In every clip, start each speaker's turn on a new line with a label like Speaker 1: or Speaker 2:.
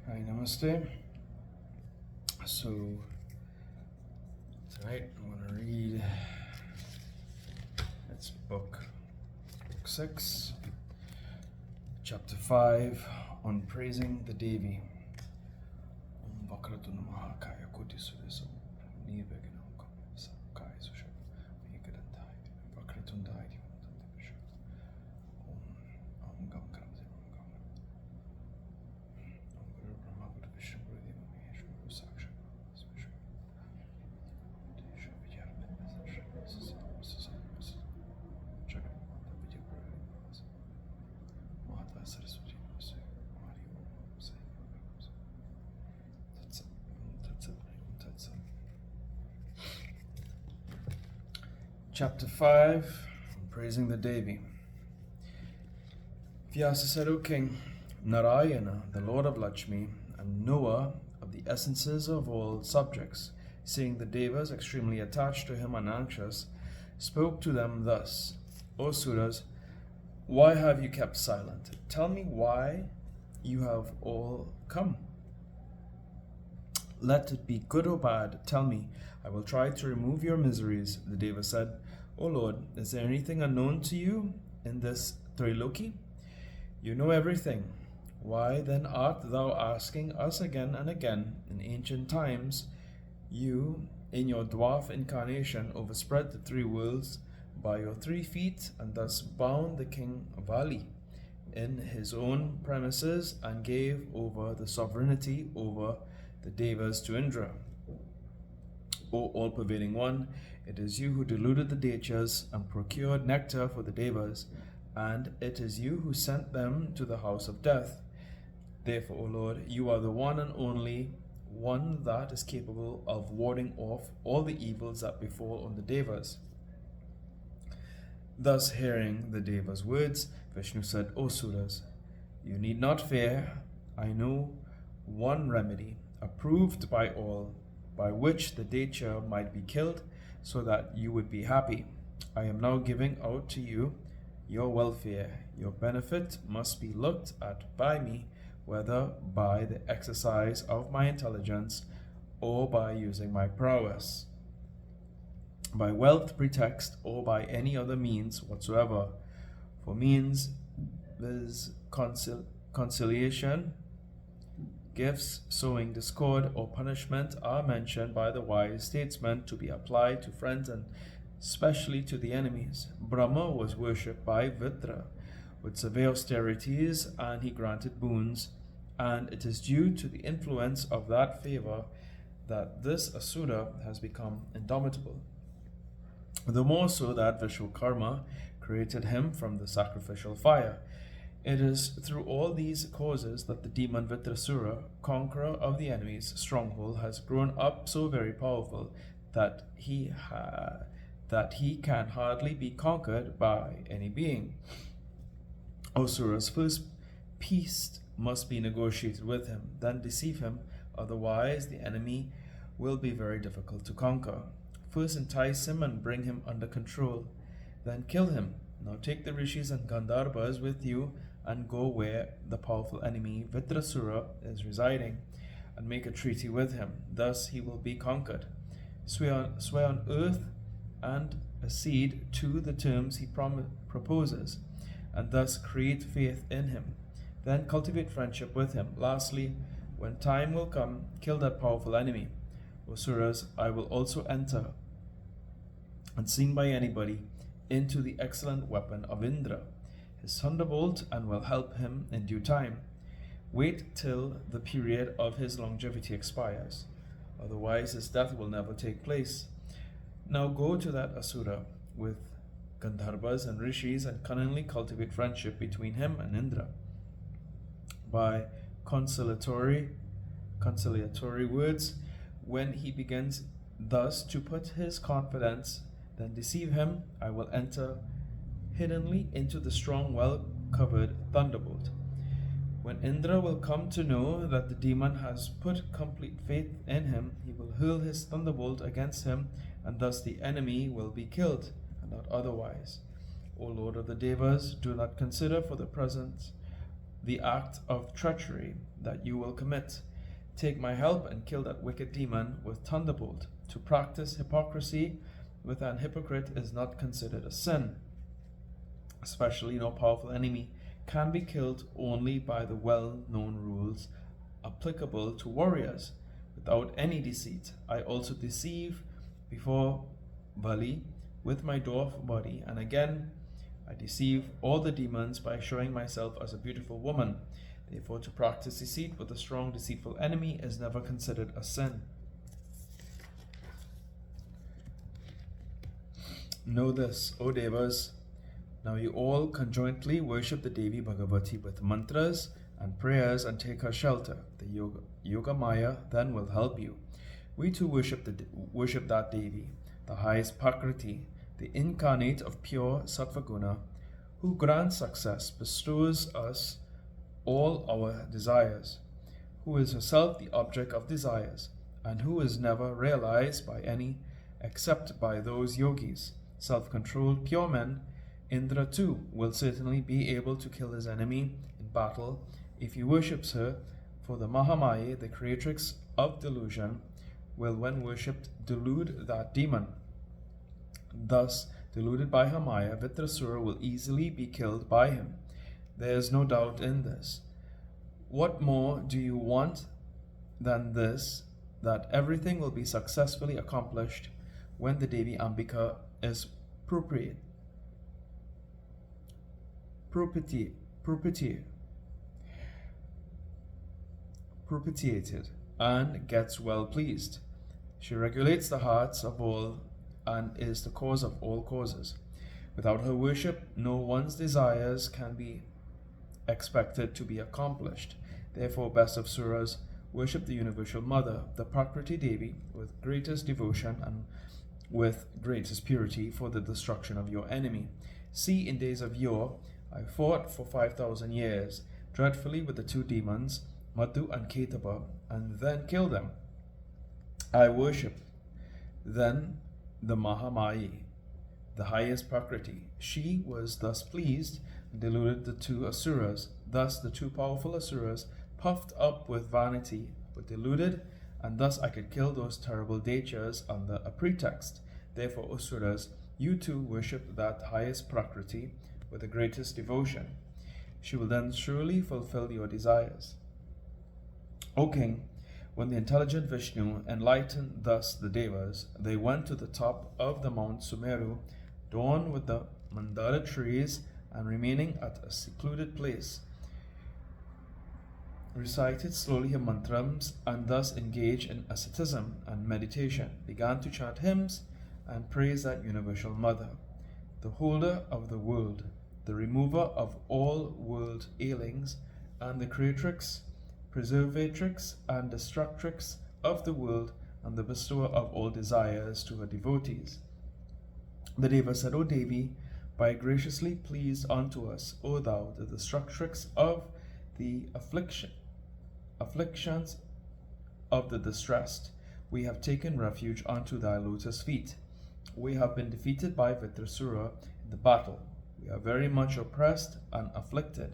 Speaker 1: Hi, namaste. So, tonight I'm going to read, it's book 6, chapter 5, on praising the Devi. Bhagavatam Maha kaya koti sudesa nirvegana kamsa kaya susha ekadandai vakratundai divantanti om gam gam om gam om guru brahma guru vishnu guru deva maheshwara saksha special desha vidyar Mata Saraswati Chapter 5, Praising the Devi. Vyasa said, O King, Narayana, the Lord of Lakshmi, and knower of the essences of all subjects, seeing the Devas extremely attached to him and anxious, spoke to them thus, O Suras, why have you kept silent? Tell me why you have all come. Let it be good or bad, tell me. I will try to remove your miseries. The Deva said, O Lord, is there anything unknown to you in this Triloki? You know everything. Why then art thou asking us again and again? In ancient times, you, in your dwarf incarnation, overspread the 3 worlds by your 3 feet, and thus bound the king Vali in his own premises and gave over the sovereignty over the Devas to Indra. O all-pervading one, it is you who deluded the Dechas and procured nectar for the Devas, and it is you who sent them to the house of death. Therefore, O Lord, you are the one and only one that is capable of warding off all the evils that befall on the Devas. Thus, hearing the Devas' words, Vishnu said, O Suras, you need not fear. I know one remedy, approved by all, by which the Decha might be killed, so that you would be happy. I am now giving out to you your welfare. Your benefit must be looked at by me, whether by the exercise of my intelligence or by using my prowess, by wealth pretext or by any other means whatsoever. For means viz. Conciliation, gifts, sowing discord, or punishment are mentioned by the wise statesmen to be applied to friends and especially to the enemies. Brahma was worshipped by Vidra with severe austerities, and he granted boons, and it is due to the influence of that favor that this Asura has become indomitable. The more so that Vishwakarma created him from the sacrificial fire. It is through all these causes that the demon Vitrasura, conqueror of the enemy's stronghold, has grown up so very powerful that he can hardly be conquered by any being. Asuras, first peace must be negotiated with him, then deceive him, otherwise the enemy will be very difficult to conquer. First entice him and bring him under control, then kill him. Now take the rishis and Gandharvas with you and go where the powerful enemy Vitrasura is residing, and make a treaty with him. Thus he will be conquered. Swear on earth and accede to the terms he proposes, and thus create faith in him. Then cultivate friendship with him. Lastly, when time will come, kill that powerful enemy. Asuras, I will also enter, unseen by anybody, into the excellent weapon of Indra, his thunderbolt, and will help him in due time. Wait till the period of his longevity expires, otherwise his death will never take place. Now go to that Asura with Gandharvas and Rishis and cunningly cultivate friendship between him and Indra. By conciliatory words, when he begins thus to put his confidence, then deceive him. I will enter hiddenly into the strong, well-covered thunderbolt. When Indra will come to know that the demon has put complete faith in him, he will hurl his thunderbolt against him, and thus the enemy will be killed, and not otherwise. O Lord of the Devas, do not consider for the present the act of treachery that you will commit. Take my help and kill that wicked demon with thunderbolt. To practice hypocrisy with an hypocrite is not considered a sin. Especially no powerful enemy can be killed only by the well-known rules applicable to warriors, without any deceit. I also deceive before Bali with my dwarf body, and again I deceive all the demons by showing myself as a beautiful woman. Therefore, to practice deceit with a strong, deceitful enemy is never considered a sin. Know this, O Devas. Now you all conjointly worship the Devi Bhagavati with mantras and prayers and take her shelter. The Yoga Maya then will help you. We too worship that Devi, the highest Prakriti, the incarnate of pure Sattvaguna, who grants success, bestows us all our desires, who is herself the object of desires, and who is never realized by any except by those yogis, self-controlled pure men. Indra too will certainly be able to kill his enemy in battle if he worships her, for the Maha, the creatrix of delusion, will when worshipped delude that demon. Thus, deluded by her Maya, Vitrasura will easily be killed by him. There is no doubt in this. What more do you want than this, that everything will be successfully accomplished when the Devi Ambika is propitiated and gets well pleased. She regulates the hearts of all and is the cause of all causes. Without her worship, no one's desires can be expected to be accomplished. Therefore, best of Suras, worship the Universal Mother, the Prakriti Devi, with greatest devotion and with greatest purity for the destruction of your enemy. See, in days of yore, I fought for 5,000 years, dreadfully with the two demons, Madhu and Ketaba, and then killed them. I worship then the Maha, the highest Prakriti. She was thus pleased and deluded the two Asuras. Thus the two powerful Asuras, puffed up with vanity, were deluded, and thus I could kill those terrible Daityas under a pretext. Therefore, Asuras, you too worship that highest Prakriti with the greatest devotion. She will then surely fulfill your desires. O King, when the intelligent Vishnu enlightened thus the Devas, they went to the top of the Mount Sumeru, adorned with the mandala trees, and remaining at a secluded place, recited slowly her mantrams, and thus engaged in asceticism and meditation, began to chant hymns and praise that Universal Mother, the holder of the world, the remover of all world ailings, and the creatrix, preservatrix, and destructrix of the world, and the bestower of all desires to her devotees. The Deva said, O Devi, by graciously pleased unto us, O thou, the destructrix of the afflictions of the distressed, we have taken refuge unto thy lotus feet. We have been defeated by Vitrasura in the battle. We are very much oppressed and afflicted.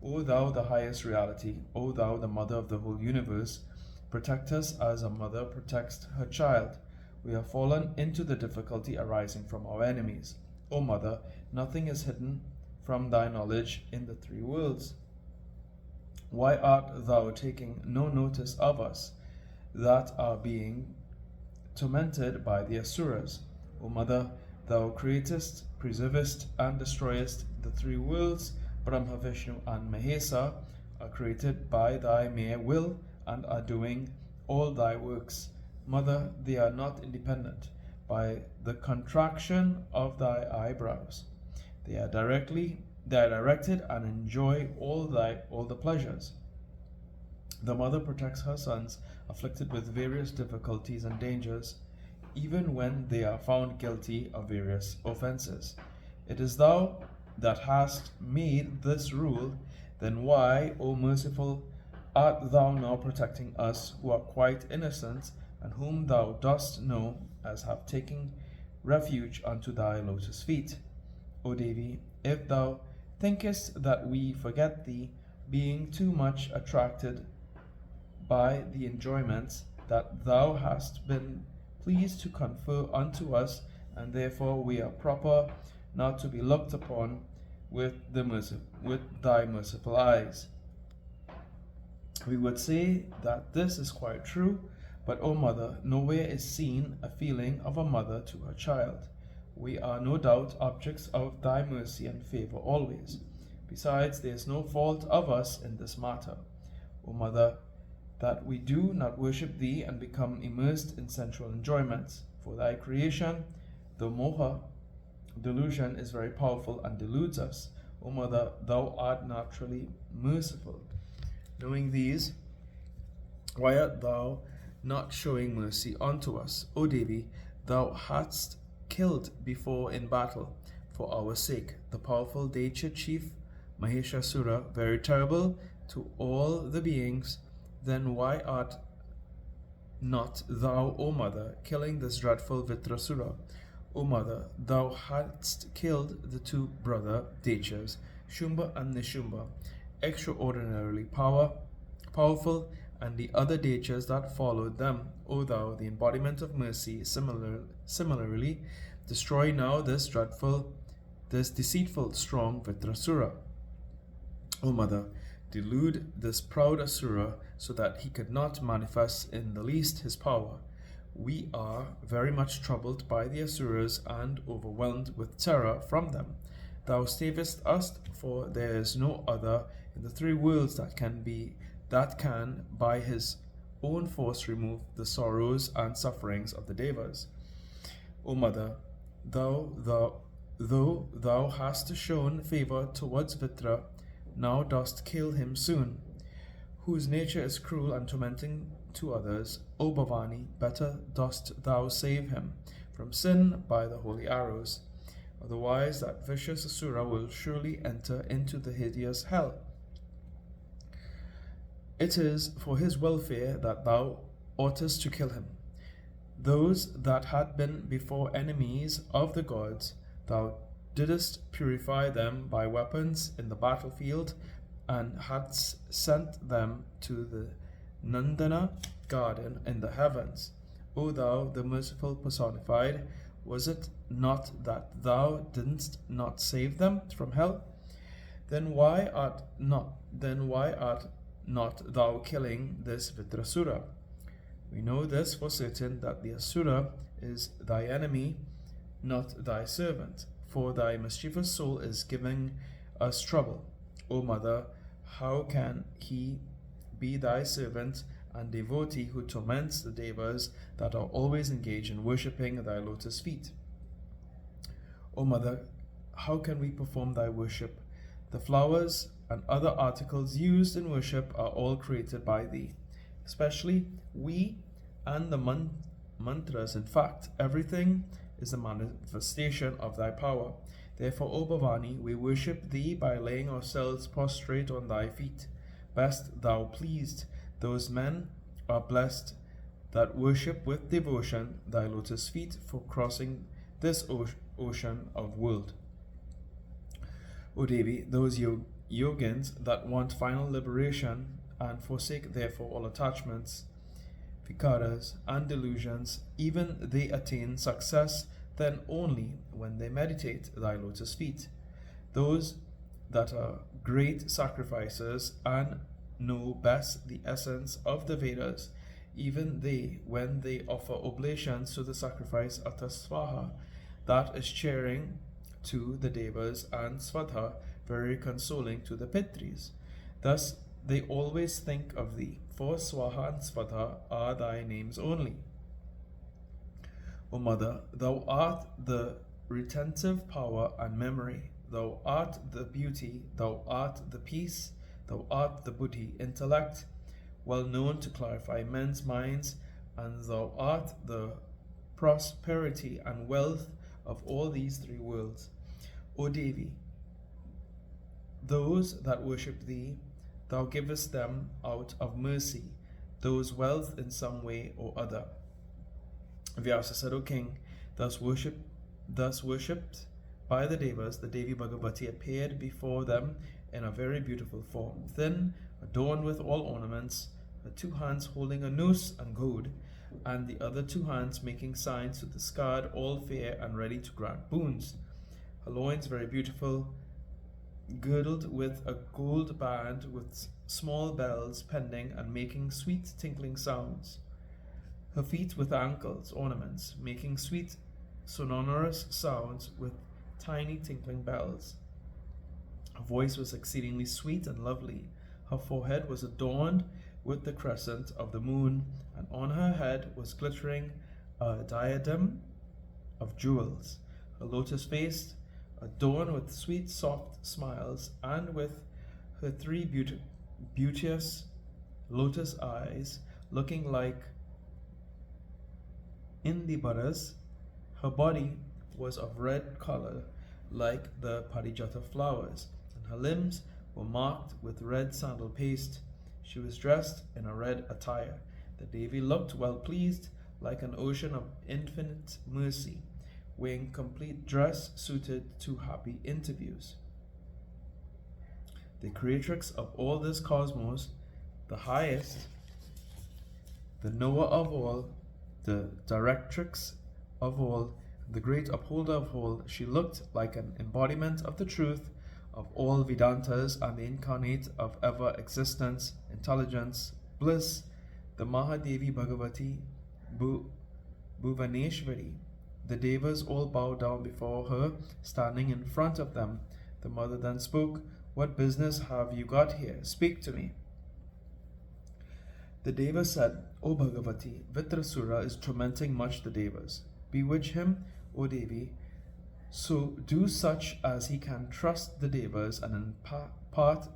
Speaker 1: O thou, the highest reality, O thou, the mother of the whole universe, protect us as a mother protects her child. We have fallen into the difficulty arising from our enemies. O mother, nothing is hidden from thy knowledge in the three worlds. Why art thou taking no notice of us, that are being tormented by the Asuras? O mother, thou createst, preservest, and destroyest the three worlds. Brahma, Vishnu, and Mahesa are created by thy mere will and are doing all thy works. Mother, they are not independent by the contraction of thy eyebrows. They are directed and enjoy all the pleasures. The mother protects her sons afflicted with various difficulties and dangers, even when they are found guilty of various offenses. It is thou that hast made this rule. Then why, O merciful, art thou now protecting us who are quite innocent, and whom thou dost know as have taken refuge unto thy lotus feet? O Devi, if thou thinkest that we forget thee, being too much attracted by the enjoyments that thou hast been pleased to confer unto us, and therefore we are proper not to be looked upon with thy merciful eyes. We would say that this is quite true, but, O Mother, nowhere is seen a feeling of a mother to her child. We are no doubt objects of thy mercy and favor always. Besides, there is no fault of us in this matter, O Mother, that we do not worship thee and become immersed in sensual enjoyments. For thy creation, the Moha delusion is very powerful and deludes us. O Mother, thou art naturally merciful. Knowing these, why art thou not showing mercy unto us? O Devi, thou hadst killed before in battle for our sake the powerful Daicha chief Maheshasura, very terrible to all the beings. Then why art not thou, O Mother, killing this dreadful Vitrasura? O Mother, thou hadst killed the two brother Daichas, Shumba and Nishumba, extraordinarily powerful, and the other Daichas that followed them. O thou, the embodiment of mercy, similarly, destroy now this deceitful, strong Vitrasura. O Mother, delude this proud Asura so that he could not manifest in the least his power. We are very much troubled by the Asuras and overwhelmed with terror from them. Thou savest us, for there is no other in the three worlds that can by his own force remove the sorrows and sufferings of the Devas. O Mother, though thou hast shown favor towards Vitra, now dost kill him soon, whose nature is cruel and tormenting to others. O Bhavani, better dost thou save him from sin by the holy arrows. Otherwise that vicious Asura will surely enter into the hideous hell. It is for his welfare that thou oughtest to kill him. Those that had been before enemies of the gods, thou didst purify them by weapons in the battlefield, and hadst sent them to the Nandana garden in the heavens. O thou, the merciful personified, was it not that thou didst not save them from hell? Then why art not thou killing this Vitrasura? We know this for certain, that the Asura is thy enemy, not thy servant, for thy mischievous soul is giving us trouble. O Mother, how can he be thy servant and devotee who torments the Devas that are always engaged in worshipping thy lotus feet? O Mother, how can we perform thy worship? The flowers and other articles used in worship are all created by thee, especially we and the mantras. In fact, everything is a manifestation of thy power. Therefore, O Bhavani, we worship thee by laying ourselves prostrate on thy feet. Best thou pleased, those men are blessed that worship with devotion thy lotus feet for crossing this ocean of world. O Devi, those yogins that want final liberation and forsake therefore all attachments, vikaras, and delusions, even they attain success then only when they meditate thy lotus feet. Those that are great sacrificers and know best the essence of the Vedas, even they, when they offer oblations to the sacrifice utter swaha, that is cheering to the devas, and svadha, very consoling to the pitris. Thus they always think of thee, for swaha and svadha are thy names only. O Mother, thou art the retentive power and memory, thou art the beauty, thou art the peace, thou art the buddhi, intellect, well known to clarify men's minds, and thou art the prosperity and wealth of all these three worlds. O Devi, those that worship thee, thou givest them out of mercy, those wealth in some way or other. Vyasa said, O king, thus worshipped by the Devas, the Devi Bhagavati appeared before them in a very beautiful form, thin, adorned with all ornaments, her 2 hands holding a noose and goad, and the other 2 hands making signs to the scarred, all fair and ready to grant boons. Her loins very beautiful, girdled with a gold band with small bells pending and making sweet tinkling sounds. Her feet with ankles, ornaments, making sweet sonorous sounds with tiny tinkling bells. Her voice was exceedingly sweet and lovely. Her forehead was adorned with the crescent of the moon, and on her head was glittering a diadem of jewels. Her lotus face, adorned with sweet, soft smiles, and with her 3 beauteous lotus eyes, looking like Indibaras. Her body was of red color, like the parijata flowers, and her limbs were marked with red sandal paste. She was dressed in a red attire. The Devi looked well pleased, like an ocean of infinite mercy, wearing complete dress suited to happy interviews. The creatrix of all this cosmos, the highest, the knower of all, the directrix of all, the great upholder of all, she looked like an embodiment of the truth of all Vedantas and the incarnate of ever existence, intelligence, bliss, the Maha Devi Bhagavati Bhuvaneshwari. The Devas all bowed down before her, standing in front of them. The mother then spoke, "What business have you got here? Speak to me." The Deva said, "O Bhagavati, Vitrasura is tormenting much the Devas. Bewitch him, O Devi, so do such as he can trust the Devas and impart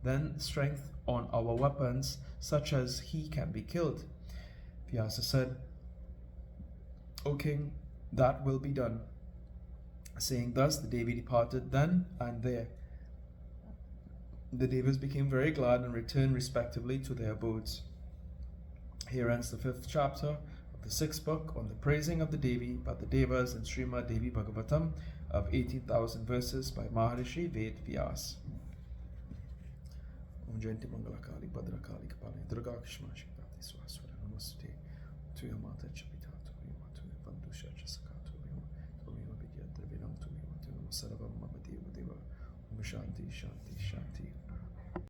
Speaker 1: then strength on our weapons, such as he can be killed." Vyasa said, "O king, that will be done." Saying thus, the Devi departed then and there. The Devas became very glad and returned respectively to their abodes. Here ends the 5th chapter of the 6th book on the praising of the Devi by the Devas in Srimad Devi Bhagavatam of 18,000 verses by Maharishi Ved Vyas. Om Jayanti Mangalakali Bhadrakali Kapali Durga Kshma Shikati Swaswara Namaste Tuya Mata Chapitato Yama Tuya Bandusha Chasakato Yama Tuyama Vidya Dravinam Tuyama Tuyama Sarvam Mama Deva Deva Om Shanti Shanti Shanti